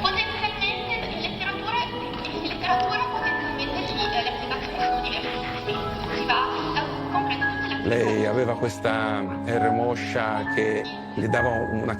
Potenzialmente in letteratura potenzialmente sì, le applicazioni sono diversissime. Si va, comprende tutte le applicazioni. Lei aveva questa R moscia che le dava una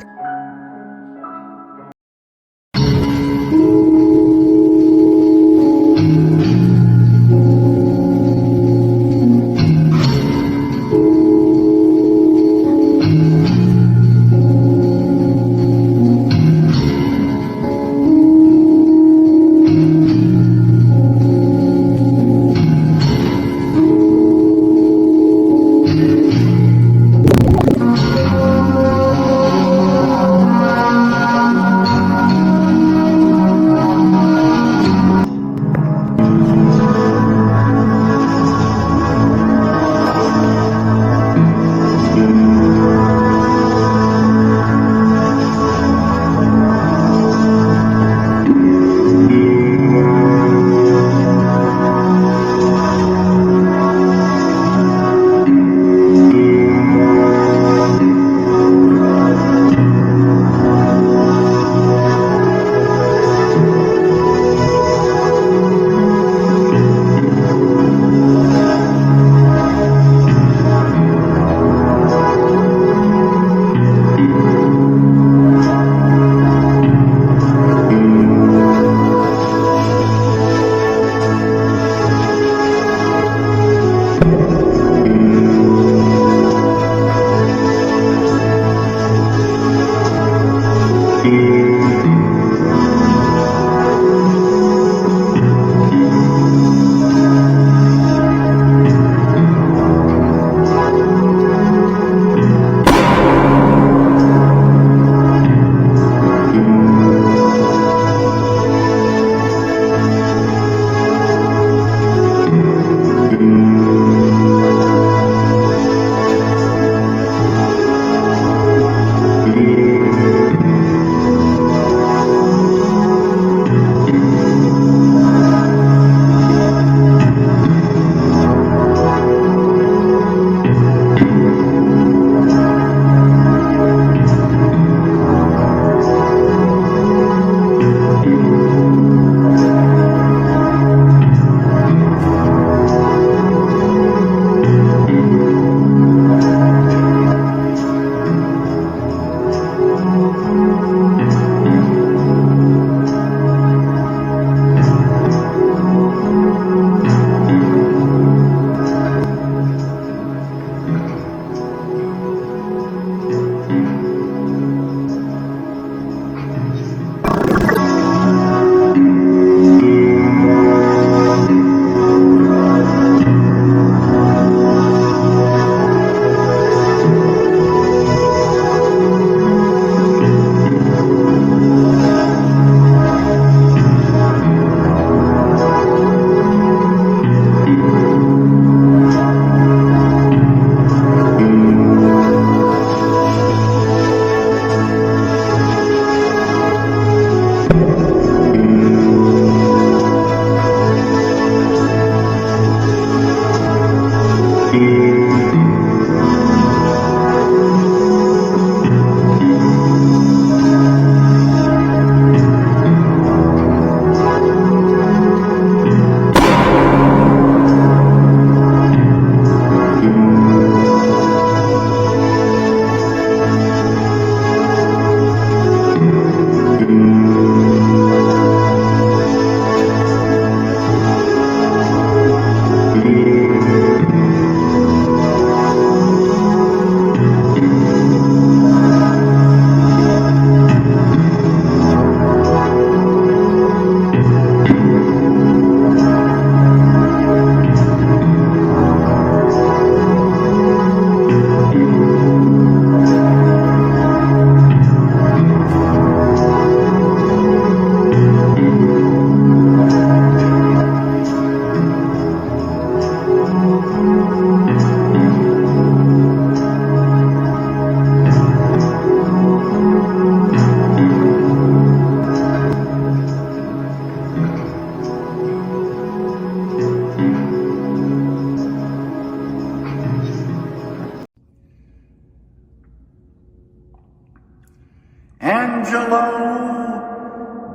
Angelo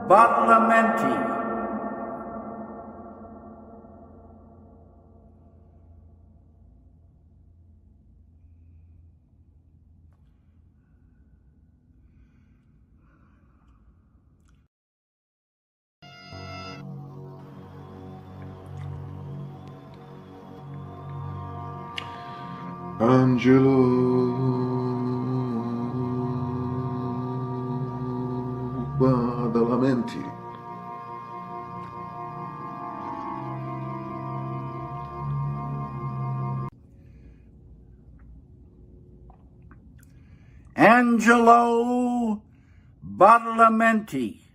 Badalamenti. Angelo Badalamenti. Angelo Badalamenti.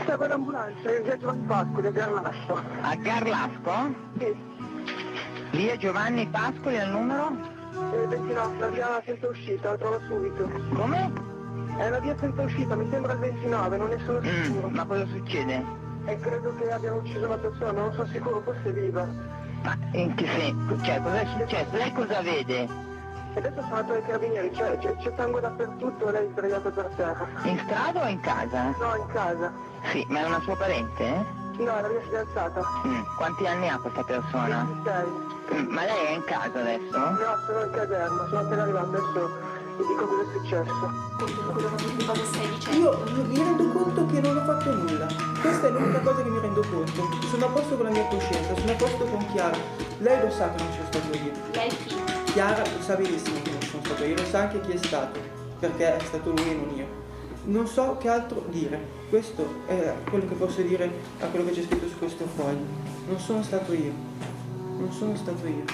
Stavo in ambulanza, in via Giovanni Pascoli a Garlasco. A Garlasco? Sì, Via Giovanni Pascoli al numero? 29, la via senza uscita, la trovo subito. Come? È la via senza uscita, mi sembra il 29, non ne sono sicuro. Ma cosa succede? E credo che abbiano ucciso una persona, non sono sicuro, forse è viva. Ma in che senso? Cioè, cosa è successo? Lei cosa vede? E adesso sono andato ai carabinieri, c'è sangue dappertutto, lei è sdraiata per terra. In strada o in casa? No, in casa. Sì, ma è una sua parente, eh? No, è la mia fidanzata. Quanti anni ha questa persona? 26. Ma lei è in casa adesso? No, sono in caserma, sono appena arrivato, adesso vi dico cosa è successo. Cosa stai dicendo? Io mi rendo conto che non ho fatto nulla. Questa è l'unica cosa che mi rendo conto. Sono a posto con la mia coscienza, sono a posto con Chiara. Lei lo sa che non sono stato io. Lei chi? Chiara lo sa benissimo che non sono stato io, lo sa anche chi è stato, perché è stato lui e non io. Non so che altro dire. Questo è quello che posso dire a quello che c'è scritto su questo foglio. Non sono stato io. Non sono stato io.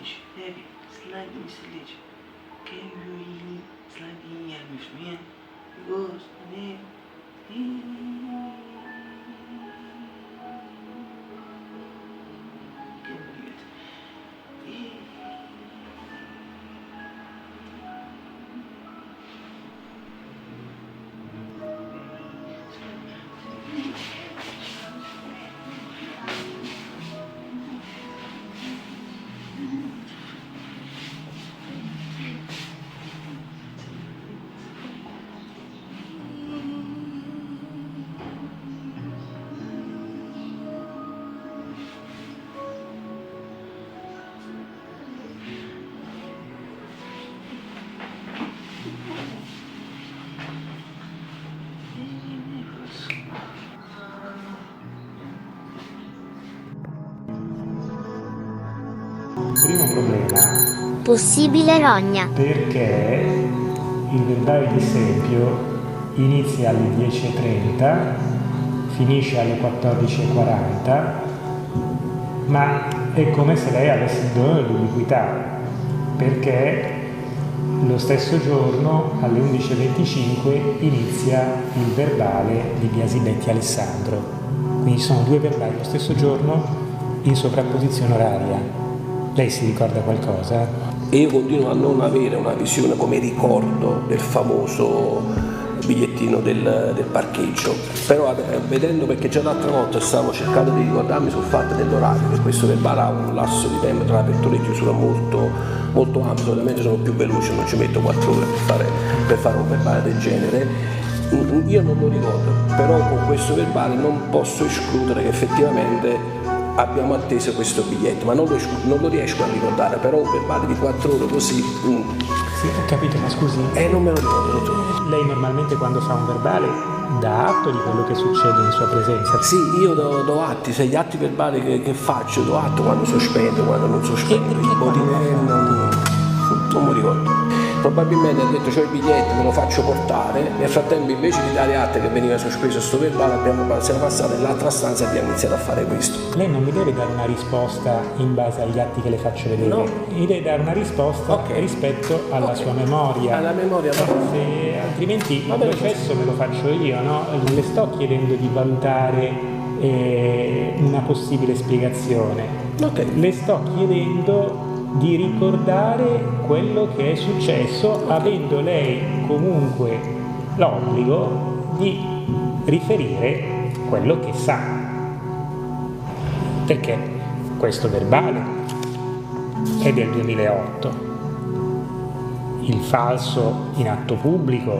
Sledge, Debbie, slide Mr. Sledge. Can you slide in here with me? Because Primo problema, possibile rogna. perché il verbale di esempio inizia alle 10:30, finisce alle 14:40, ma è come se lei avesse il dono dell'ubiquità, perché lo stesso giorno alle 11:25 inizia il verbale di Biasibetti Alessandro. Quindi sono due verbali lo stesso giorno in sovrapposizione oraria. Lei si ricorda qualcosa? E io continuo a non avere una visione come ricordo del famoso bigliettino del parcheggio, però vedendo, perché già l'altra volta stavo cercando di ricordarmi sul fatto dell'orario, che questo verbale ha un lasso di tempo tra l'apertura e chiusura molto, molto ampio, solitamente sono più veloce, non ci metto 4 ore per fare un verbale del genere. Io non lo ricordo, però con questo verbale non posso escludere che effettivamente abbiamo atteso questo biglietto, ma non lo riesco a ricordare, però un verbale di 4 ore così... Sì, ho capito, ma scusi. Non me lo ricordo, dottore. Lei normalmente quando fa un verbale dà atto di quello che succede in sua presenza? Sì, io do atti, se gli atti verbali che faccio do atto quando sospendo, quando non sospendo, il non mi ricordo. Probabilmente ha detto c'ho i biglietti, me lo faccio portare, nel frattempo invece di dare atto che veniva sospeso sto verbale siamo passati nell'altra stanza e abbiamo iniziato a fare questo. Lei non mi deve dare una risposta in base agli atti che le faccio vedere, no. Mi deve dare una risposta rispetto alla sua memoria. Alla memoria, no. Se altrimenti il processo me lo faccio io, no? Non le sto chiedendo di valutare una possibile spiegazione. Okay. Le sto chiedendo di ricordare quello che è successo, avendo lei comunque l'obbligo di riferire quello che sa, perché questo verbale è del 2008, il falso in atto pubblico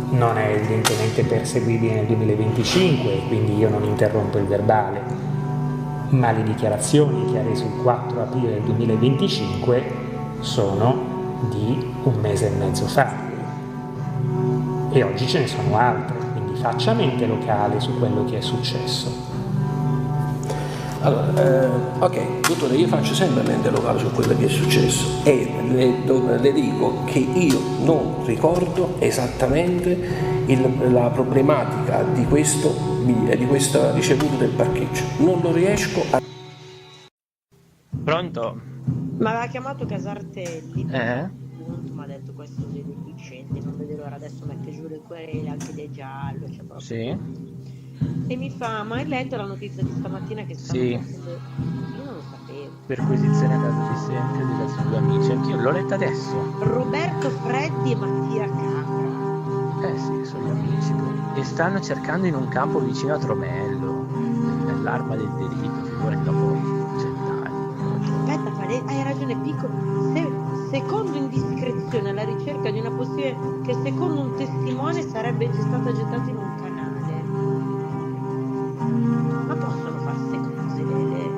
non è evidentemente perseguibile nel 2025, quindi io non interrompo il verbale, ma le dichiarazioni che ha reso il 4 aprile del 2025 sono di 1 mese e mezzo fa e oggi ce ne sono altre, quindi faccia mente locale su quello che è successo. Allora, ok, dottore, io faccio sempre mente locale su quello che è successo e le dico che io non ricordo esattamente la problematica di questa ricevuta del parcheggio. Non lo riesco a... Pronto? Ma aveva chiamato Casartelli. Mi ha detto questo è deficiente, non vedo l'ora, adesso mette giù le querele anche dei giallo, cioè proprio. Sì. E mi fa, ma hai letto la notizia di stamattina che stanno facendo... Io non lo sapevo. Perquisizione a casa di sempre di verso 2 amici, anch'io l'ho letta adesso. Roberto Freddi e Mattia Capra. Sì, sono gli amici. E stanno cercando in un campo vicino a Tromello, nell'arma del delitto, figurati dopo 100 anni. Aspetta, hai ragione, piccolo. Secondo indiscrezione alla ricerca di una possibile che secondo un testimone sarebbe stata gettata in un canale. Ma possono farsi cose delle...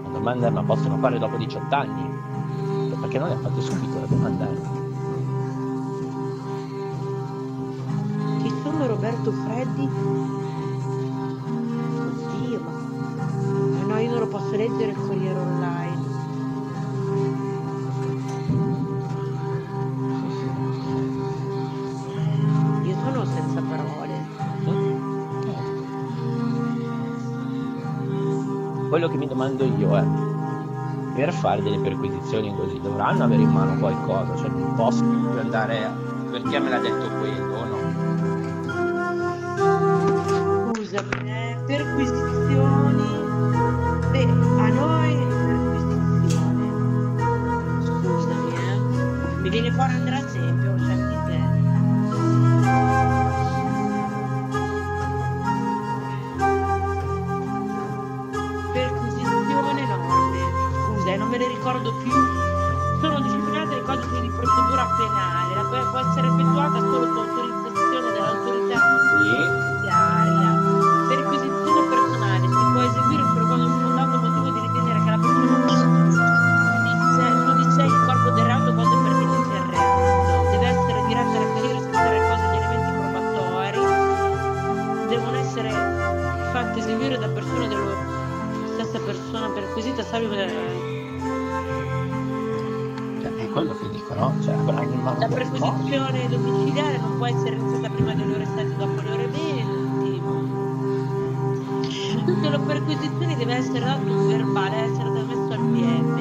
La domanda è, ma possono fare dopo 18 anni? Perché non le ha fatto subito la domanda? Chi sono Roberto Freddi? Oddio, ma no, io non lo posso leggere il Corriere Online. Io sono senza parole. Quello che mi domando io è, per fare delle perquisizioni così dovranno avere in mano qualcosa, cioè non posso più andare perché me l'ha detto quello o no? Scusami, perquisizioni. Beh, a noi perquisizioni. Scusami, mi viene fuori Andrea Esempio, cioè di te. Perquisizione norme. Scusa, non me ne ricordo più. Sono disciplinate le codici di procedura penale, la quale può essere effettuata solo su autorizzazione dell'autorità giudiziaria. Perquisizione personale si può eseguire solo quando un fondato motivo di ritenere che la persona non dice il corpo del reato quando è pertinente al reato. Deve essere diretta a reperire senza recose di elementi probatori. Devono essere fatte eseguire da persone della stessa persona perquisita, salvo È quello che dico, no? Cioè, la perquisizione domiciliare non può essere iniziata prima delle ore 7 dopo le ore 20. Tutte le perquisizioni deve essere dato un verbale, essere messo al piede.